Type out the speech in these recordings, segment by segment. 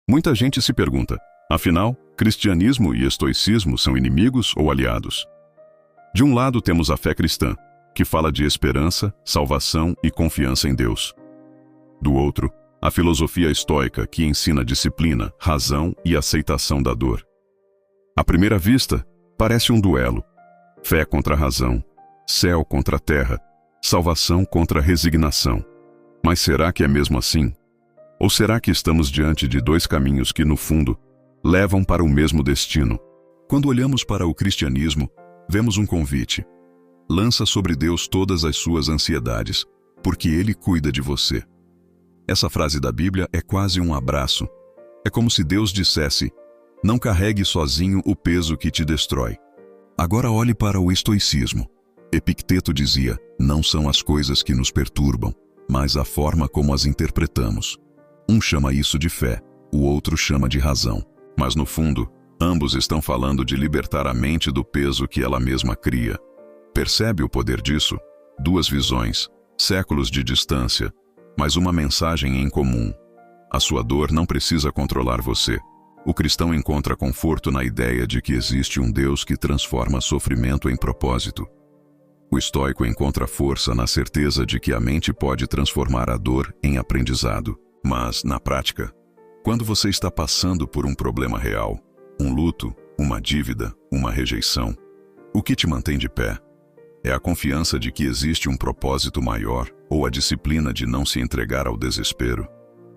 Muita gente se pergunta, afinal, cristianismo e estoicismo são inimigos ou aliados? De um lado temos a fé cristã, que fala de esperança, salvação e confiança em Deus. Do outro, a filosofia estoica, que ensina disciplina, razão e aceitação da dor. À primeira vista, parece um duelo. Fé contra razão, céu contra terra, salvação contra resignação. Mas será que é mesmo assim? Ou será que estamos diante de dois caminhos que, no fundo, levam para o mesmo destino? Quando olhamos para o cristianismo, vemos um convite. Lança sobre Deus todas as suas ansiedades, porque Ele cuida de você. Essa frase da Bíblia é quase um abraço. É como se Deus dissesse, não carregue sozinho o peso que te destrói. Agora olhe para o estoicismo. Epicteto dizia, não são as coisas que nos perturbam, mas a forma como as interpretamos. Um chama isso de fé, o outro chama de razão. Mas no fundo, ambos estão falando de libertar a mente do peso que ela mesma cria. Percebe o poder disso? Duas visões, séculos de distância, mas uma mensagem em comum. A sua dor não precisa controlar você. O cristão encontra conforto na ideia de que existe um Deus que transforma sofrimento em propósito. O estoico encontra força na certeza de que a mente pode transformar a dor em aprendizado. Mas, na prática, quando você está passando por um problema real, um luto, uma dívida, uma rejeição, o que te mantém de pé? É a confiança de que existe um propósito maior ou a disciplina de não se entregar ao desespero?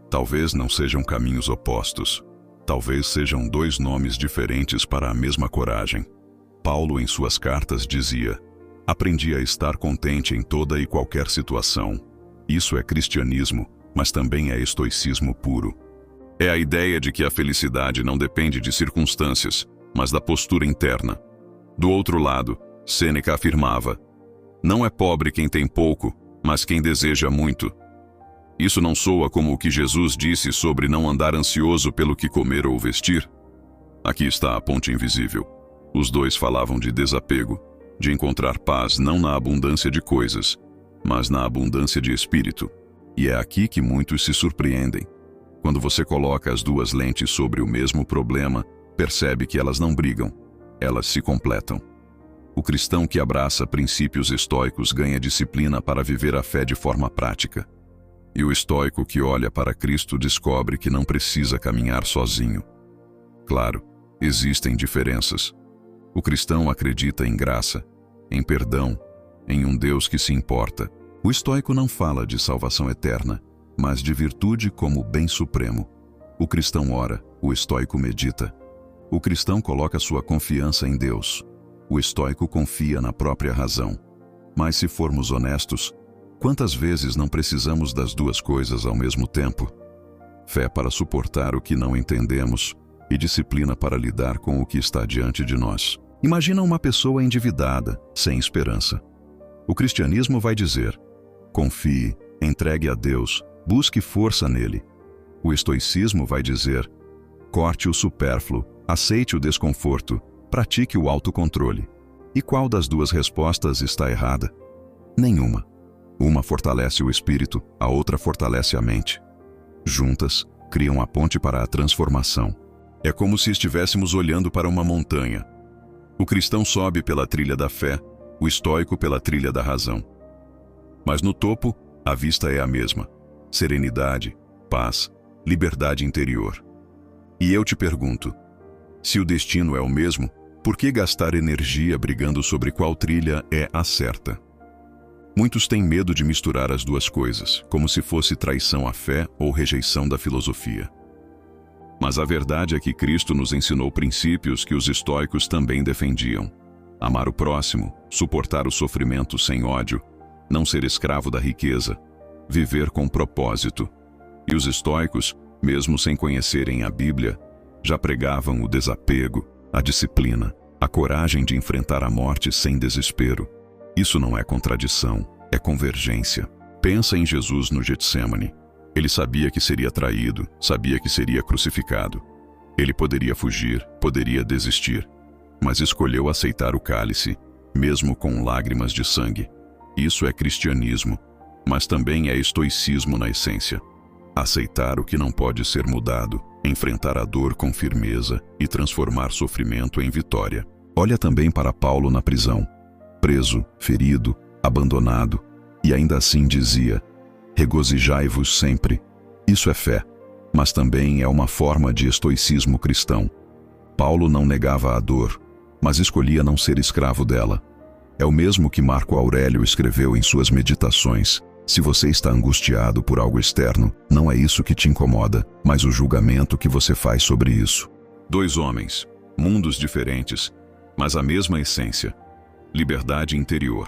Talvez não sejam caminhos opostos. Talvez sejam dois nomes diferentes para a mesma coragem. Paulo, em suas cartas, dizia, aprendi a estar contente em toda e qualquer situação. Isso é cristianismo, mas também é estoicismo puro. É a ideia de que a felicidade não depende de circunstâncias, mas da postura interna. Do outro lado, Sêneca afirmava, não é pobre quem tem pouco, mas quem deseja muito. Isso não soa como o que Jesus disse sobre não andar ansioso pelo que comer ou vestir? Aqui está a ponte invisível. Os dois falavam de desapego, de encontrar paz não na abundância de coisas, mas na abundância de espírito. E é aqui que muitos se surpreendem. Quando você coloca as duas lentes sobre o mesmo problema, percebe que elas não brigam, elas se completam. O cristão que abraça princípios estoicos ganha disciplina para viver a fé de forma prática. E o estoico que olha para Cristo descobre que não precisa caminhar sozinho. Claro, existem diferenças. O cristão acredita em graça, em perdão, em um Deus que se importa. O estoico não fala de salvação eterna, mas de virtude como bem supremo. O cristão ora, o estoico medita. O cristão coloca sua confiança em Deus. O estoico confia na própria razão. Mas se formos honestos, quantas vezes não precisamos das duas coisas ao mesmo tempo? Fé para suportar o que não entendemos e disciplina para lidar com o que está diante de nós. Imagina uma pessoa endividada, sem esperança. O cristianismo vai dizer, confie, entregue a Deus, busque força nele. O estoicismo vai dizer, corte o supérfluo, aceite o desconforto, pratique o autocontrole. E qual das duas respostas está errada? Nenhuma. Uma fortalece o espírito, a outra fortalece a mente. Juntas, criam a ponte para a transformação. É como se estivéssemos olhando para uma montanha. O cristão sobe pela trilha da fé, o estoico pela trilha da razão. Mas no topo, a vista é a mesma. Serenidade, paz, liberdade interior. E eu te pergunto, se o destino é o mesmo, por que gastar energia brigando sobre qual trilha é a certa? Muitos têm medo de misturar as duas coisas, como se fosse traição à fé ou rejeição da filosofia. Mas a verdade é que Cristo nos ensinou princípios que os estoicos também defendiam. Amar o próximo, suportar o sofrimento sem ódio, não ser escravo da riqueza, viver com propósito. E os estoicos, mesmo sem conhecerem a Bíblia, já pregavam o desapego, a disciplina, a coragem de enfrentar a morte sem desespero. Isso não é contradição, é convergência. Pensa em Jesus no Getsêmani. Ele sabia que seria traído, sabia que seria crucificado. Ele poderia fugir, poderia desistir, mas escolheu aceitar o cálice, mesmo com lágrimas de sangue. Isso é cristianismo, mas também é estoicismo na essência. aceitar o que não pode ser mudado, enfrentar a dor com firmeza e transformar sofrimento em vitória. Olha também para Paulo na prisão, preso, ferido, abandonado, e ainda assim dizia: regozijai-vos sempre. Isso é fé, mas também é uma forma de estoicismo cristão. Paulo não negava a dor, mas escolhia não ser escravo dela. É o mesmo que Marco Aurélio escreveu em suas meditações: se você está angustiado por algo externo, não é isso que te incomoda, mas o julgamento que você faz sobre isso. Dois homens, mundos diferentes, mas a mesma essência: liberdade interior.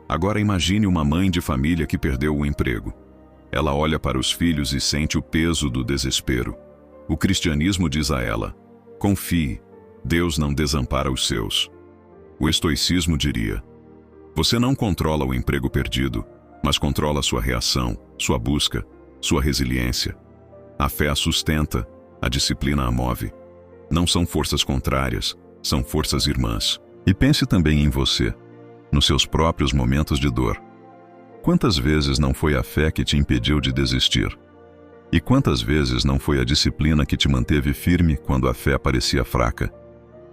Agora imagine uma mãe de família que perdeu o emprego. Ela olha para os filhos e sente o peso do desespero. O cristianismo diz a ela: confie, Deus não desampara os seus. O estoicismo diria: você não controla o emprego perdido, mas controla sua reação, sua busca, sua resiliência. A fé a sustenta, a disciplina a move. Não são forças contrárias, são forças irmãs. E pense também em você, nos seus próprios momentos de dor. Quantas vezes não foi a fé que te impediu de desistir? E quantas vezes não foi a disciplina que te manteve firme quando a fé parecia fraca?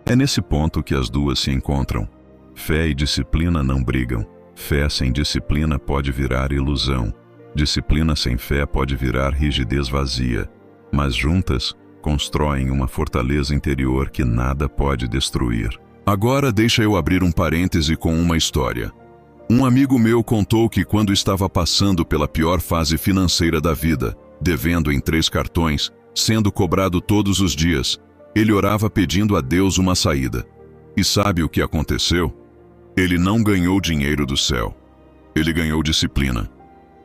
É nesse ponto que as duas se encontram. Fé e disciplina não brigam. Fé sem disciplina pode virar ilusão. Disciplina sem fé pode virar rigidez vazia. Mas juntas, constroem uma fortaleza interior que nada pode destruir. Agora deixa eu abrir um parêntese com uma história. Um amigo meu contou que quando estava passando pela pior fase financeira da vida, devendo em 3 cartões, sendo cobrado todos os dias, ele orava pedindo a Deus uma saída. E sabe o que aconteceu? Ele não ganhou dinheiro do céu. Ele ganhou disciplina.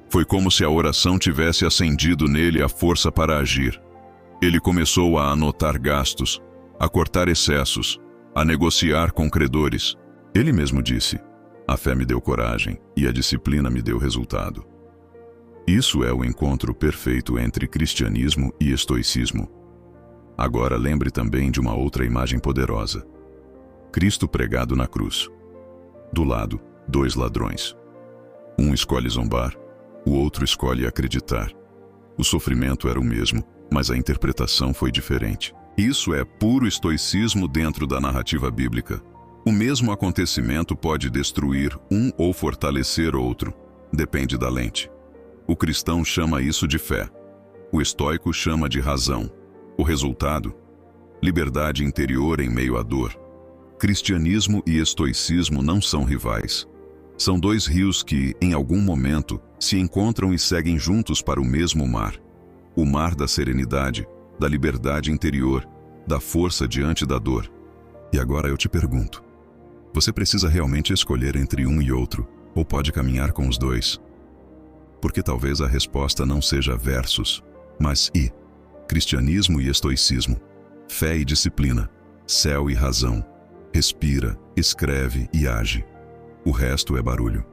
Foi como se a oração tivesse acendido nele a força para agir. Ele começou a anotar gastos, a cortar excessos, a negociar com credores. Ele mesmo disse: a fé me deu coragem e a disciplina me deu resultado. Isso é o encontro perfeito entre cristianismo e estoicismo. Agora lembre também de uma outra imagem poderosa: Cristo pregado na cruz. Do lado, 2 ladrões. Um escolhe zombar, o outro escolhe acreditar. O sofrimento era o mesmo, mas a interpretação foi diferente. Isso é puro estoicismo dentro da narrativa bíblica. O mesmo acontecimento pode destruir um ou fortalecer outro. Depende da lente. O cristão chama isso de fé. O estoico chama de razão. O resultado? Liberdade interior em meio à dor. Cristianismo e estoicismo não são rivais. São 2 rios que, em algum momento, se encontram e seguem juntos para o mesmo mar. O mar da serenidade, da liberdade interior, da força diante da dor. E agora eu te pergunto: você precisa realmente escolher entre um e outro, ou pode caminhar com os 2? Porque talvez a resposta não seja versus, mas e. Cristianismo e estoicismo. Fé e disciplina. Céu e razão. Respira, escreve e age. O resto é barulho.